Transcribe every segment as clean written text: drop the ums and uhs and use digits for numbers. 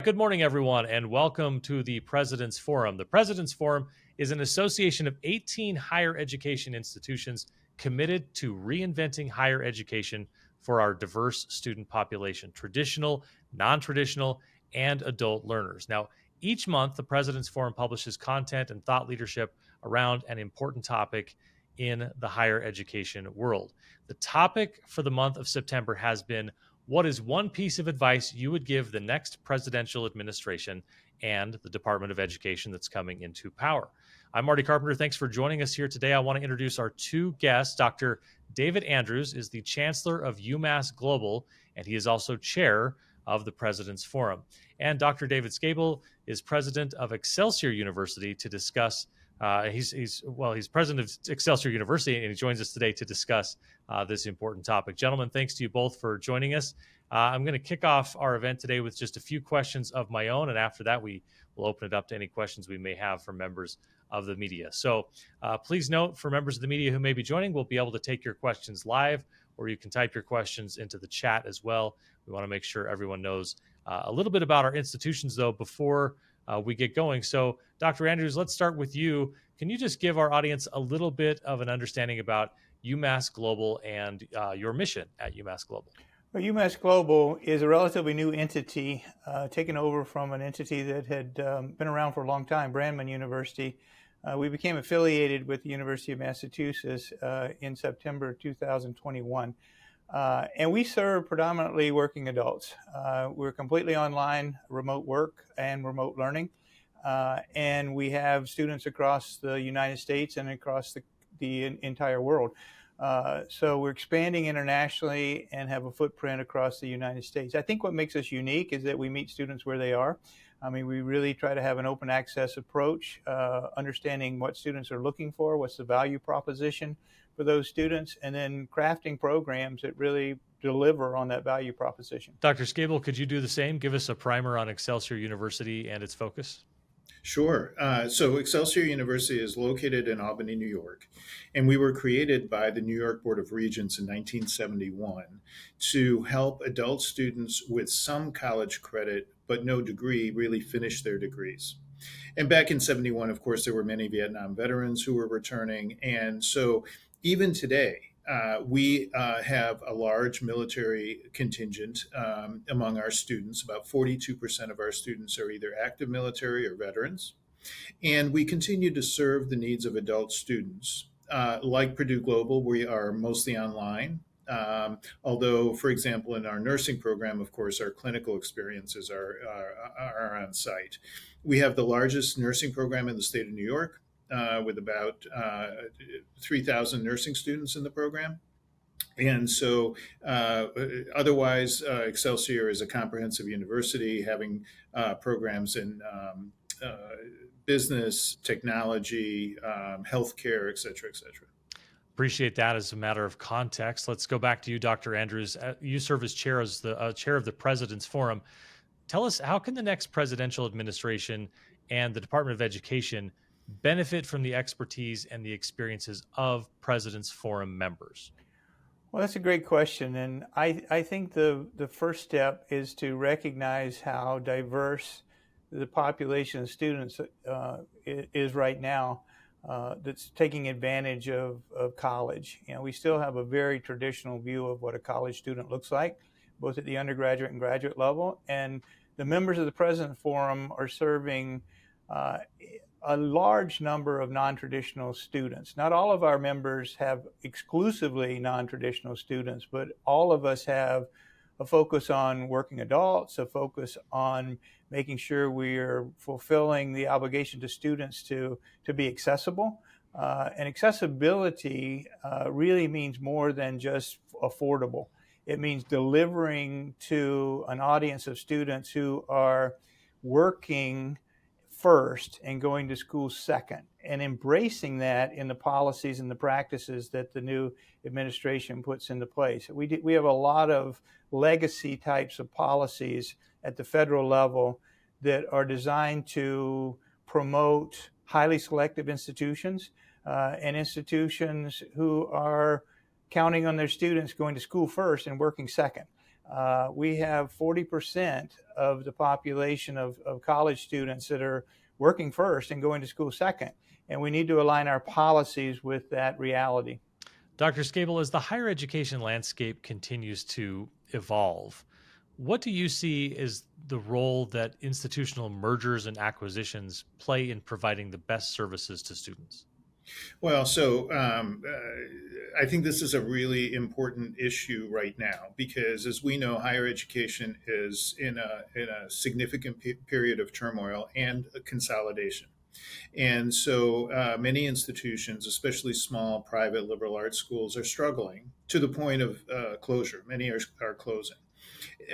Good morning, everyone, and welcome to the President's Forum. The President's Forum is an association of 18 higher education institutions committed to reinventing higher education for our diverse student population, traditional, non traditional, and adult learners. Now, each month, the President's Forum publishes content and thought leadership around an important topic in the higher education world. The topic for the month of September has been: what is one piece of advice you would give the next presidential administration and the Department of Education that's coming into power? I'm Marty Carpenter. Thanks for joining us here today. I want to introduce our two guests. Dr. David Andrews is the Chancellor of UMass Global, and he is also chair of the President's Forum. And Dr. David Scabill is president of Excelsior University to discuss. He's president of Excelsior University, and he joins us today to discuss this important topic. Gentlemen, thanks to you both for joining us. I'm going to kick off our event today with just a few questions of my own, and after that, we will open it up to any questions we may have from members of the media. So please note, for members of the media who may be joining, we'll be able to take your questions live, or you can type your questions into the chat as well. We want to make sure everyone knows a little bit about our institutions, though, before we get going. So, Dr. Andrews, let's start with you. Can you just give our audience a little bit of an understanding about UMass Global and your mission at UMass Global? Well, UMass Global is a relatively new entity, taken over from an entity that had been around for a long time, Brandman University. We became affiliated with the University of Massachusetts in September 2021. And we serve predominantly working adults. We're completely online, remote work and remote learning. And we have students across the United States and across the entire world. So we're expanding internationally and have a footprint across the United States. I think what makes us unique is that we meet students where they are. I mean, we really try to have an open access approach, understanding what students are looking for, what's the value proposition for those students, and then crafting programs that really deliver on that value proposition. Dr. Scabill, could you do the same? Give us a primer on Excelsior University and its focus. Sure. So Excelsior University is located in Albany, New York, and we were created by the New York Board of Regents in 1971 to help adult students with some college credit but no degree really finish their degrees. And back in 71, of course, there were many Vietnam veterans who were returning. And so even today, we have a large military contingent among our students. About 42% of our students are either active military or veterans. And we continue to serve the needs of adult students. Like Purdue Global, we are mostly online. Although, for example, in our nursing program, of course, our clinical experiences are on site. We have the largest nursing program in the state of New York, with about 3,000 nursing students in the program. And so otherwise, Excelsior is a comprehensive university having programs in business, technology, healthcare, et cetera, et cetera. Appreciate that as a matter of context. Let's go back to you, Dr. Andrews. You serve as chair of the President's Forum. Tell us, how can the next presidential administration and the Department of Education benefit from the expertise and the experiences of President's Forum members? Well, that's a great question. And I think the first step is to recognize how diverse the population of students is right now. That's taking advantage of college. You know, we still have a very traditional view of what a college student looks like, both at the undergraduate and graduate level. And the members of the President's Forum are serving a large number of non-traditional students. Not all of our members have exclusively non-traditional students, but all of us have a focus on working adults, a focus on making sure we are fulfilling the obligation to students to be accessible. And accessibility really means more than just affordable. It means delivering to an audience of students who are working first and going to school second, and embracing that in the policies and the practices that the new administration puts into place. We have a lot of legacy types of policies at the federal level that are designed to promote highly selective institutions and institutions who are counting on their students going to school first and working second. We have 40% of the population of college students that are working first and going to school second. And we need to align our policies with that reality. Dr. Scable, as the higher education landscape continues to evolve, what do you see as the role that institutional mergers and acquisitions play in providing the best services to students? Well, so I think this is a really important issue right now because, as we know, higher education is in a significant period of turmoil and consolidation. And so many institutions, especially small private liberal arts schools, are struggling to the point of closure. Many are closing.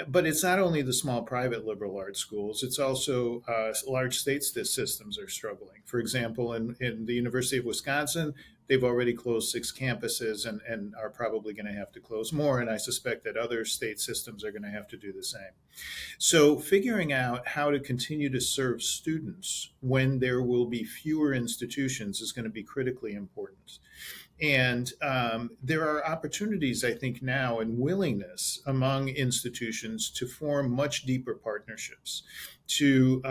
But it's not only the small private liberal arts schools, it's also large state systems are struggling. For example, in the University of Wisconsin, they've already closed 6 campuses and are probably going to have to close more. And I suspect that other state systems are going to have to do the same. So figuring out how to continue to serve students when there will be fewer institutions is going to be critically important. And there are opportunities, I think, now and willingness among institutions to form much deeper partnerships, to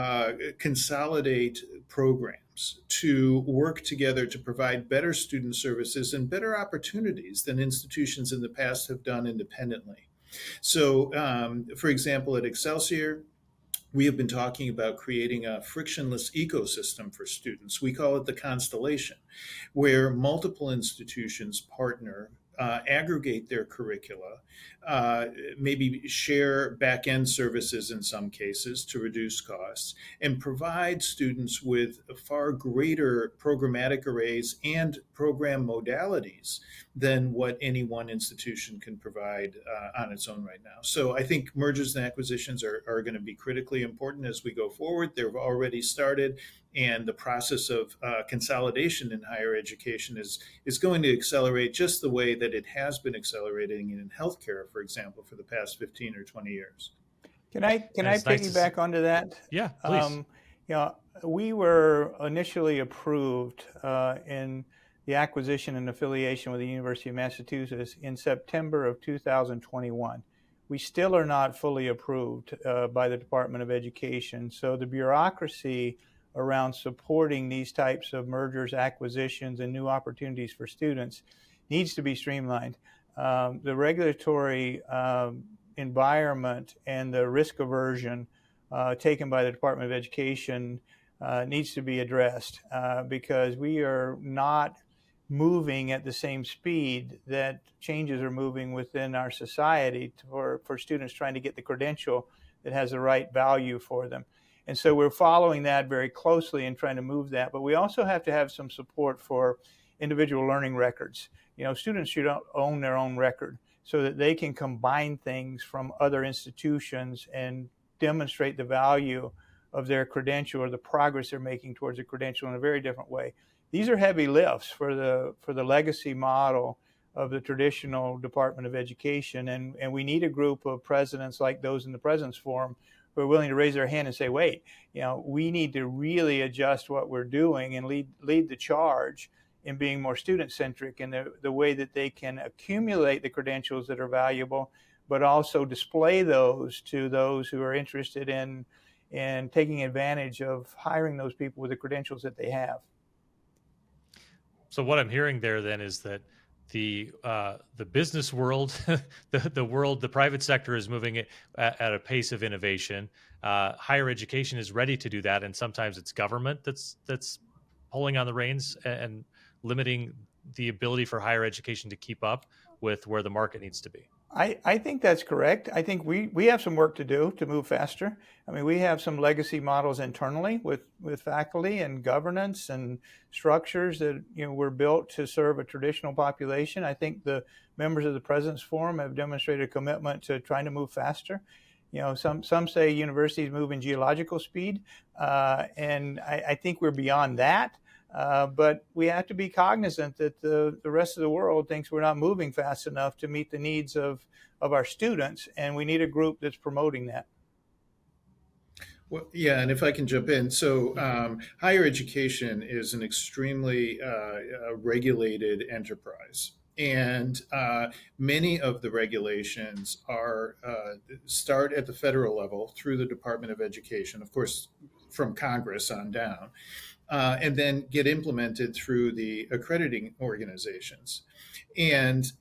consolidate programs, to work together to provide better student services and better opportunities than institutions in the past have done independently. So, for example, at Excelsior, we have been talking about creating a frictionless ecosystem for students. We call it the Constellation, where multiple institutions partner, aggregate their curricula, maybe share back-end services in some cases to reduce costs, and provide students with far greater programmatic arrays and program modalities than what any one institution can provide on its own right now. So I think mergers and acquisitions are going to be critically important as we go forward. They've already started, and the process of consolidation in higher education is going to accelerate just the way that it has been accelerating in healthcare, for example, for the past 15 or 20 years. Can I piggyback onto that? Yeah, please. You know, we were initially approved in the acquisition and affiliation with the University of Massachusetts in September of 2021. We still are not fully approved by the Department of Education. So the bureaucracy around supporting these types of mergers, acquisitions, and new opportunities for students needs to be streamlined. The regulatory environment and the risk aversion taken by the Department of Education needs to be addressed because we are not moving at the same speed that changes are moving within our society for students trying to get the credential that has the right value for them. And so we're following that very closely and trying to move that. But we also have to have some support for individual learning records. You know, students should own their own record so that they can combine things from other institutions and demonstrate the value of their credential or the progress they're making towards a credential in a very different way. These are heavy lifts for the legacy model of the traditional Department of Education. And we need a group of presidents like those in the President's Forum who are willing to raise their hand and say, wait, you know, we need to really adjust what we're doing and lead the charge in being more student-centric in the way that they can accumulate the credentials that are valuable, but also display those to those who are interested in taking advantage of hiring those people with the credentials that they have. So what I'm hearing there then is that the business world, the private sector is moving at a pace of innovation. Higher education is ready to do that, and sometimes it's government that's pulling on the reins and limiting the ability for higher education to keep up with where the market needs to be. I think that's correct. I think we have some work to do to move faster. I mean, we have some legacy models internally with faculty and governance and structures that, you know, were built to serve a traditional population. I think the members of the President's Forum have demonstrated a commitment to trying to move faster. You know, some say universities move in geological speed, and I think we're beyond that. But we have to be cognizant that the rest of the world thinks we're not moving fast enough to meet the needs of our students, and we need a group that's promoting that. Well, yeah, and if I can jump in, so higher education is an extremely regulated enterprise. And many of the regulations are start at the federal level through the Department of Education, of course, from Congress on down, and then get implemented through the accrediting organizations. And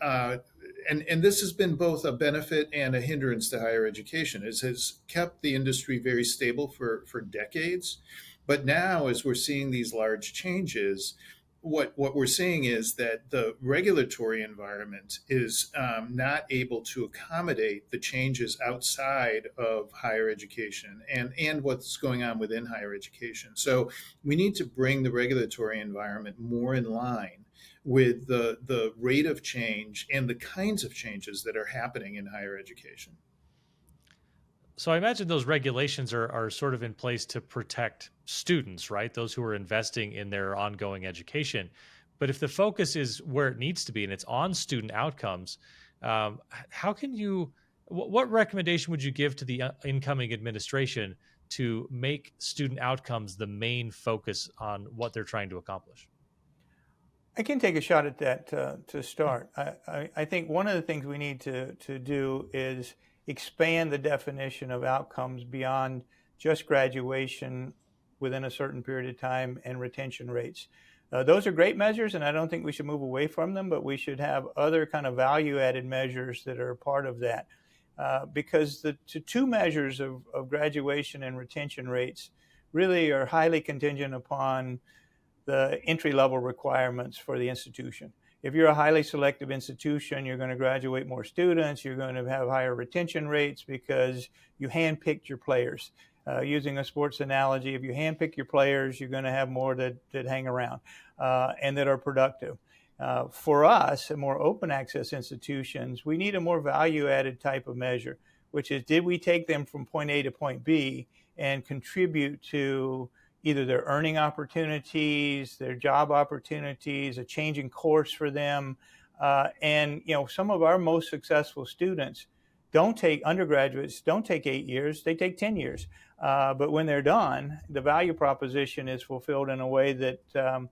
and this has been both a benefit and a hindrance to higher education. It has kept the industry very stable for decades. But now, as we're seeing these large changes, what we're seeing is that the regulatory environment is not able to accommodate the changes outside of higher education and what's going on within higher education. So we need to bring the regulatory environment more in line with the rate of change and the kinds of changes that are happening in higher education. So I imagine those regulations are sort of in place to protect students, right? Those who are investing in their ongoing education. But if the focus is where it needs to be and it's on student outcomes, how can you, what recommendation would you give to the incoming administration to make student outcomes the main focus on what they're trying to accomplish? I can take a shot at that to start. I think one of the things we need to do is expand the definition of outcomes beyond just graduation within a certain period of time and retention rates. Those are great measures, and I don't think we should move away from them, but we should have other kind of value-added measures that are part of that. Because the two measures of graduation and retention rates really are highly contingent upon the entry-level requirements for the institution. If you're a highly selective institution, you're going to graduate more students, you're going to have higher retention rates because you handpicked your players. Using a sports analogy, if you handpick your players, you're going to have more that hang around and that are productive. For us, and more open access institutions, we need a more value-added type of measure, which is, did we take them from point A to point B and contribute to either their earning opportunities, their job opportunities, a change in course for them. And some of our most successful students undergraduates don't take 8 years, they take 10 years. But when they're done, the value proposition is fulfilled in a way that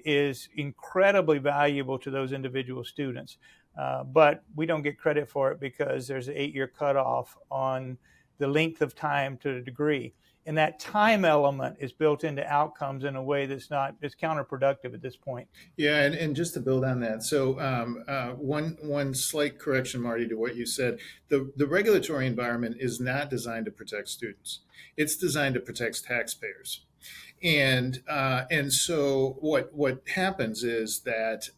is incredibly valuable to those individual students. But we don't get credit for it because there's an 8-year cutoff on the length of time to the degree. And that time element is built into outcomes in a way it's counterproductive at this point. Yeah, and just to build on that, so one slight correction, Marty, to what you said. The regulatory environment is not designed to protect students. It's designed to protect taxpayers. And so what happens is that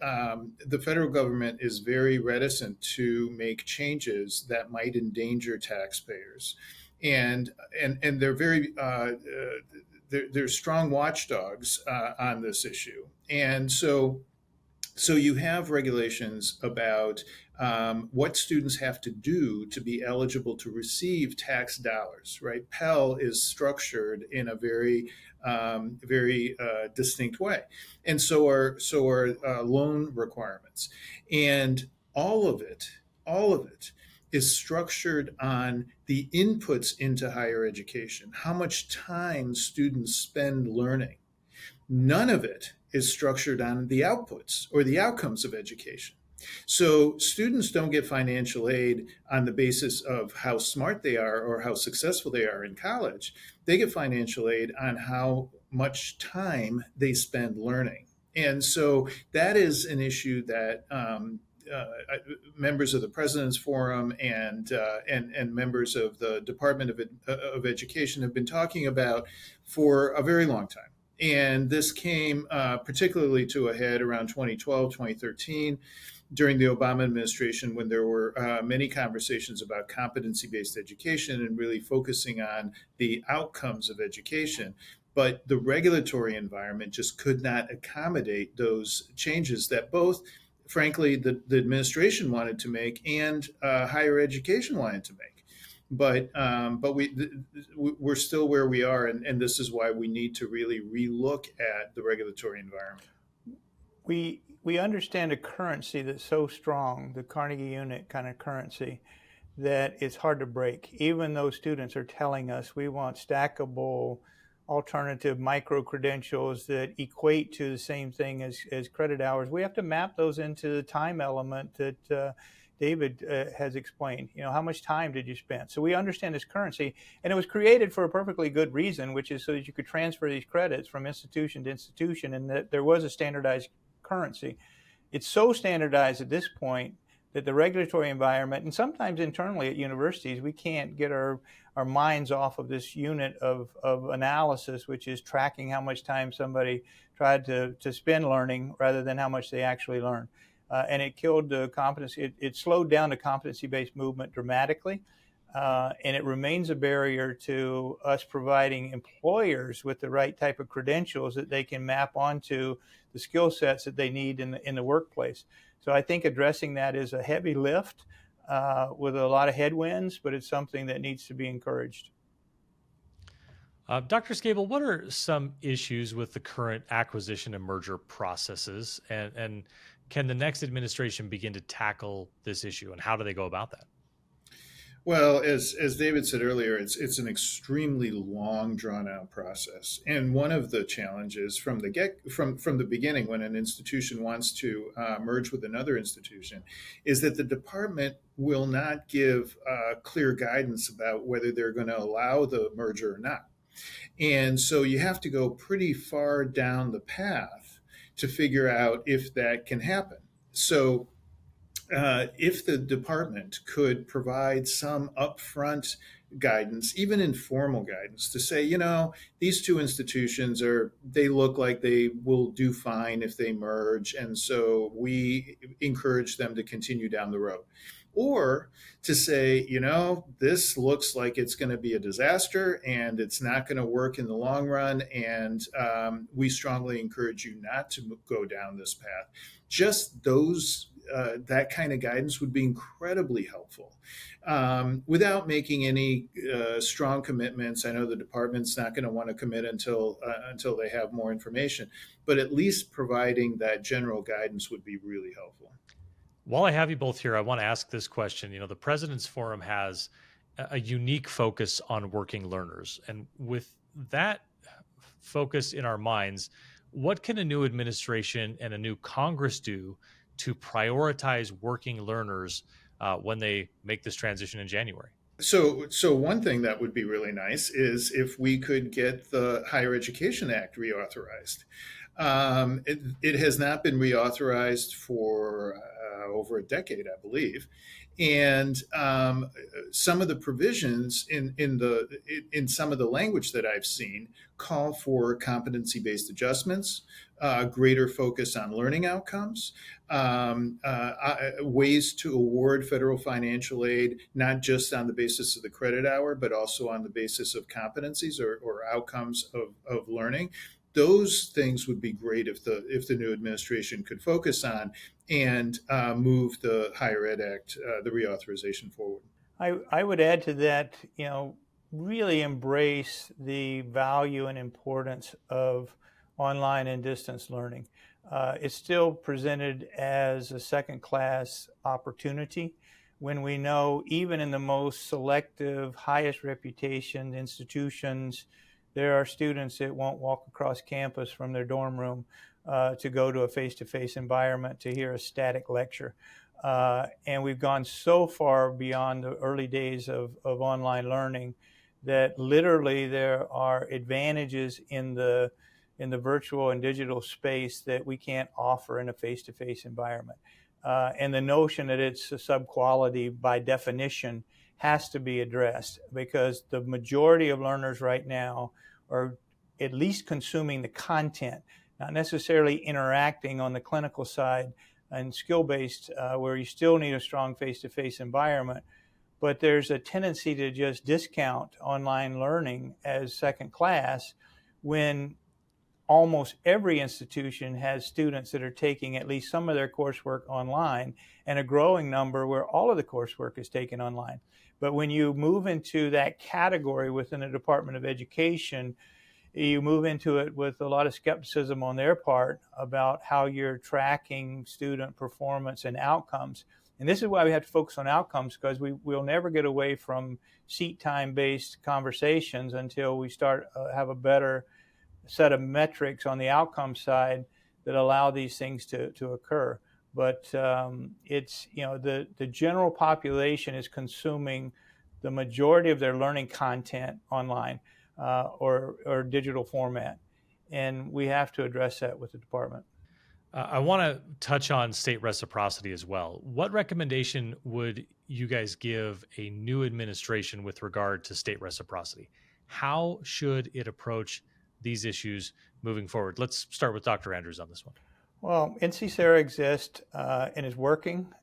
the federal government is very reticent to make changes that might endanger taxpayers. And they're very they're strong watchdogs on this issue. And so you have regulations about what students have to do to be eligible to receive tax dollars, right? Pell is structured in a very distinct way, and so are loan requirements, and all of it is structured on the inputs into higher education, how much time students spend learning. None of it is structured on the outputs or the outcomes of education. So students don't get financial aid on the basis of how smart they are or how successful they are in college. They get financial aid on how much time they spend learning. And so that is an issue that members of the President's Forum and members of the Department of Education have been talking about for a very long time. And this came particularly to a head around 2012, 2013, during the Obama administration, when there were many conversations about competency-based education and really focusing on the outcomes of education. But the regulatory environment just could not accommodate those changes that both, frankly, the administration wanted to make and higher education wanted to make. But we're still where we are, and this is why we need to really relook at the regulatory environment. We understand a currency that's so strong, the Carnegie unit kind of currency, that it's hard to break. Even though students are telling us we want stackable alternative micro credentials that equate to the same thing as credit hours. We have to map those into the time element that David has explained. How much time did you spend? So we understand this currency, and it was created for a perfectly good reason, which is so that you could transfer these credits from institution to institution, and that there was a standardized currency. It's so standardized at this point that the regulatory environment, and sometimes internally at universities, we can't get our minds off of this unit of analysis, which is tracking how much time somebody tried to spend learning rather than how much they actually learned. And it killed the competency. It slowed down the competency-based movement dramatically, and it remains a barrier to us providing employers with the right type of credentials that they can map onto the skill sets that they need in the workplace. So I think addressing that is a heavy lift with a lot of headwinds, but it's something that needs to be encouraged. Dr. Scable, what are some issues with the current acquisition and merger processes, and can the next administration begin to tackle this issue, and how do they go about that? Well, as David said earlier, it's an extremely long, drawn out process, and one of the challenges from the beginning, when an institution wants to merge with another institution, is that the department will not give clear guidance about whether they're going to allow the merger or not, and so you have to go pretty far down the path to figure out if that can happen. So if the department could provide some upfront guidance, even informal guidance, to say, these two institutions they look like they will do fine if they merge, and so we encourage them to continue down the road. Or to say, this looks like it's going to be a disaster and it's not going to work in the long run, and we strongly encourage you not to go down this path. Just that kind of guidance would be incredibly helpful without making any strong commitments. I know the department's not going to want to commit until they have more information, but at least providing that general guidance would be really helpful. While I have you both here, I want to ask this question. The President's Forum has a unique focus on working learners. And with that focus in our minds, what can a new administration and a new Congress do to prioritize working learners when they make this transition in January? So one thing that would be really nice is if we could get the Higher Education Act reauthorized. It has not been reauthorized for over a decade, I believe, and some of the provisions in some of the language that I've seen call for competency-based adjustments, greater focus on learning outcomes, ways to award federal financial aid, not just on the basis of the credit hour, but also on the basis of competencies or outcomes of learning. Those things would be great if the new administration could focus on and move the Higher Ed Act, the reauthorization forward. I would add to that, really embrace the value and importance of online and distance learning. It's still presented as a second-class opportunity when we know even in the most selective, highest reputation institutions, there are students that won't walk across campus from their dorm room to go to a face-to-face environment to hear a static lecture. And we've gone so far beyond the early days of online learning that literally there are advantages in the virtual and digital space that we can't offer in a face-to-face environment. And the notion that it's a sub-quality by definition has to be addressed, because the majority of learners right now are at least consuming the content, not necessarily interacting on the clinical side and skill-based, where you still need a strong face-to-face environment. But there's a tendency to just discount online learning as second class when almost every institution has students that are taking at least some of their coursework online, and a growing number where all of the coursework is taken online. But when you move into that category within the Department of Education, you move into it with a lot of skepticism on their part about how you're tracking student performance and outcomes. And this is why we have to focus on outcomes, because we'll never get away from seat time based conversations until we start have a better set of metrics on the outcome side that allow these things to occur. But it's, the general population is consuming the majority of their learning content online or digital format. And we have to address that with the department. I want to touch on state reciprocity as well. What recommendation would you guys give a new administration with regard to state reciprocity? How should it approach these issues moving forward? Let's start with Dr. Andrews on this one. Well, NC-SARA exists and is working.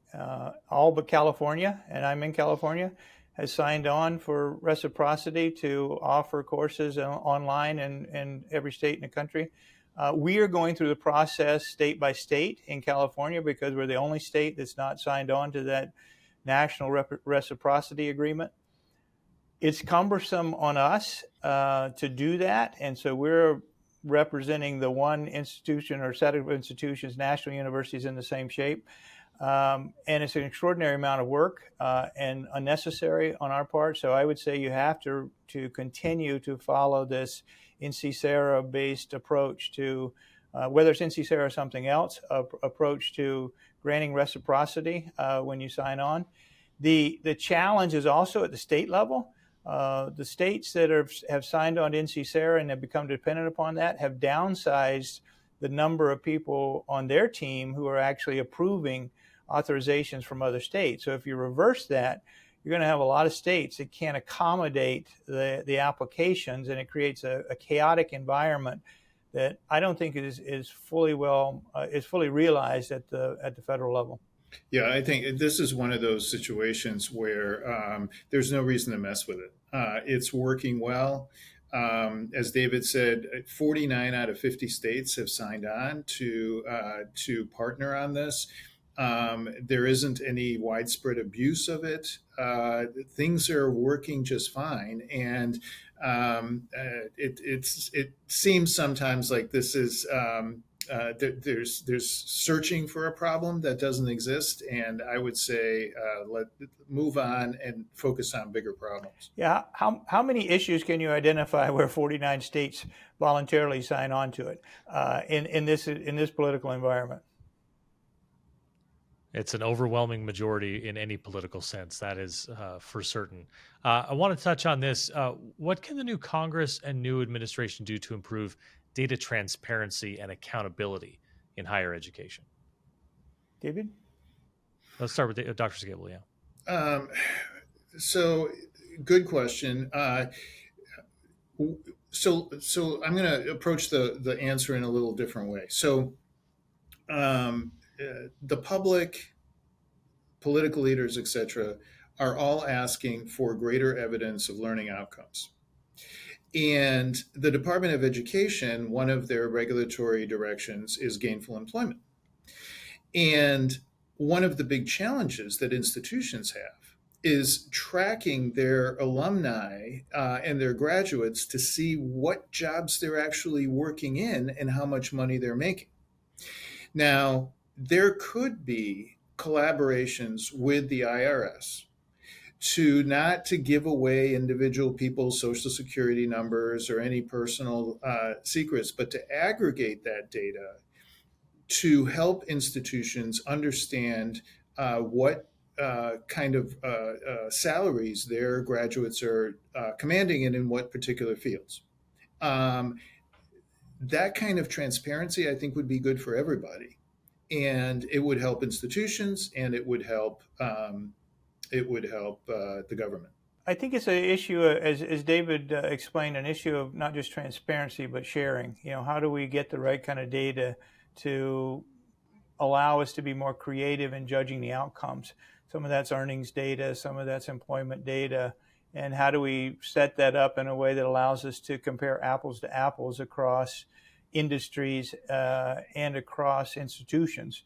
All but California, and I'm in California, has signed on for reciprocity to offer courses online in every state in the country. We are going through the process state by state in California because we're the only state that's not signed on to that national reciprocity agreement. It's cumbersome on us to do that, and so we're representing the one institution or set of institutions, national universities, in the same shape. And it's an extraordinary amount of work and unnecessary on our part. So I would say you have to continue to follow this NC-SARA based approach to, whether it's NC-SARA or something else, approach to granting reciprocity when you sign on. The challenge is also at the state level. The states that have signed on to NC-SARA and have become dependent upon that have downsized the number of people on their team who are actually approving authorizations from other states. So if you reverse that, you're going to have a lot of states that can't accommodate the applications, and it creates a chaotic environment that I don't think is fully realized at the federal level. Yeah, I think this is one of those situations where there's no reason to mess with it. It's working well. As David said, 49 out of 50 states have signed on to partner on this. There isn't any widespread abuse of it. Things are working just fine, and it seems sometimes like this is there's searching for a problem that doesn't exist, and I would say let move on and focus on bigger problems. Yeah, how many issues can you identify where 49 states voluntarily sign on to it in this political environment? It's an overwhelming majority in any political sense. That is for certain. I want to touch on this. What can the new Congress and new administration do to improve data transparency and accountability in higher education? David? Let's start with Dr. Scable, yeah. So good question. So I'm going to approach the answer in a little different way. So the public, political leaders, etc., are all asking for greater evidence of learning outcomes. And the Department of Education, one of their regulatory directions is gainful employment. And one of the big challenges that institutions have is tracking their alumni and their graduates to see what jobs they're actually working in and how much money they're making. Now, there could be collaborations with the IRS not to give away individual people's social security numbers or any personal secrets, but to aggregate that data to help institutions understand what kind of salaries their graduates are commanding and in what particular fields. That kind of transparency, I think, would be good for everybody, and it would help institutions, and it would help the government. I think it's an issue, as David explained, an issue of not just transparency but sharing. How do we get the right kind of data to allow us to be more creative in judging the outcomes? Some of that's earnings data, some of that's employment data, and how do we set that up in a way that allows us to compare apples to apples across industries and across institutions?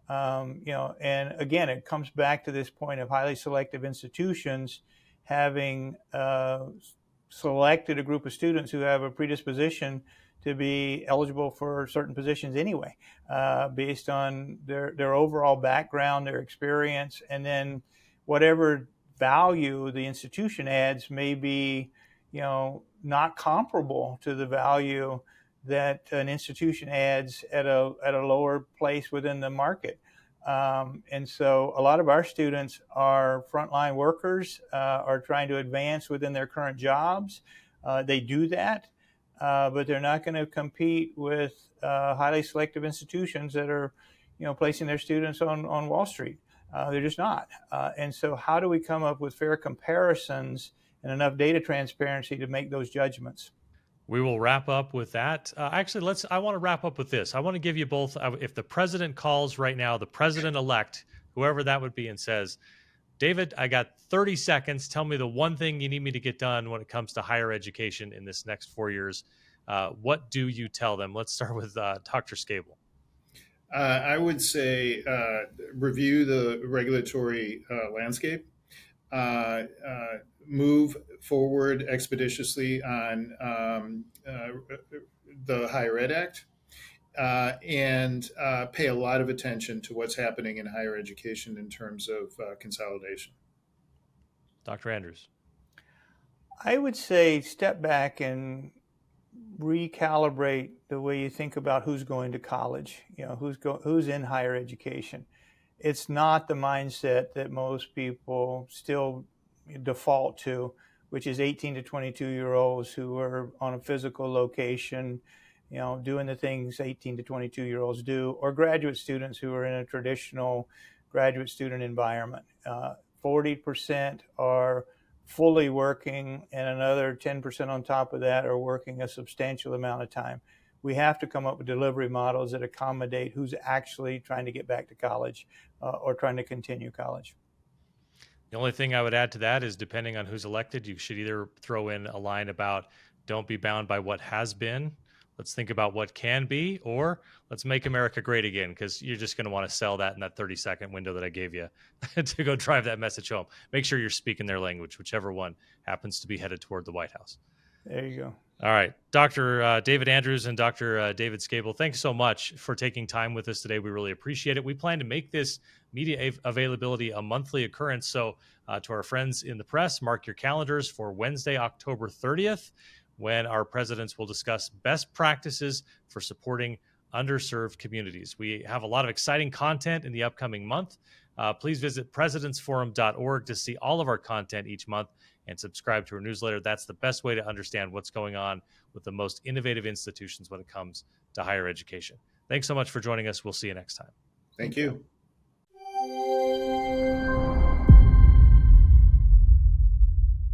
And again, it comes back to this point of highly selective institutions having selected a group of students who have a predisposition to be eligible for certain positions anyway, based on their overall background, their experience, and then whatever value the institution adds may be, not comparable to the value that an institution adds at a lower place within the market. And so a lot of our students are frontline workers, are trying to advance within their current jobs. They do that, but they're not going to compete with highly selective institutions that are, placing their students on Wall Street. They're just not. And so how do we come up with fair comparisons and enough data transparency to make those judgments? We will wrap up with that. Actually, I want to wrap up with this. I want to give you both, if the president calls right now, the president-elect, whoever that would be, and says, David, I got 30 seconds. Tell me the one thing you need me to get done when it comes to higher education in this next 4 years. What do you tell them? Let's start with Dr. Scable. I would say review the regulatory landscape, move forward expeditiously on the Higher Ed Act, and pay a lot of attention to what's happening in higher education in terms of consolidation. Dr. Andrews. I would say step back and recalibrate the way you think about who's going to college, who's in higher education. It's not the mindset that most people still default to, which is 18 to 22-year-olds who are on a physical location, doing the things 18 to 22-year-olds do, or graduate students who are in a traditional graduate student environment. 40% are fully working, and another 10% on top of that are working a substantial amount of time. We have to come up with delivery models that accommodate who's actually trying to get back to college or trying to continue college. The only thing I would add to that is, depending on who's elected, you should either throw in a line about don't be bound by what has been. Let's think about what can be, or let's make America great again, because you're just going to want to sell that in that 30-second window that I gave you to go drive that message home. Make sure you're speaking their language, whichever one happens to be headed toward the White House. There you go. All right. Dr. David Andrews and Dr. David Scable, thanks so much for taking time with us today. We really appreciate it. We plan to make this media availability a monthly occurrence. So to our friends in the press, mark your calendars for Wednesday, October 30th, when our presidents will discuss best practices for supporting underserved communities. We have a lot of exciting content in the upcoming month. Please visit presidentsforum.org to see all of our content each month and subscribe to our newsletter. That's the best way to understand what's going on with the most innovative institutions when it comes to higher education. Thanks so much for joining us. We'll see you next time. Thank you.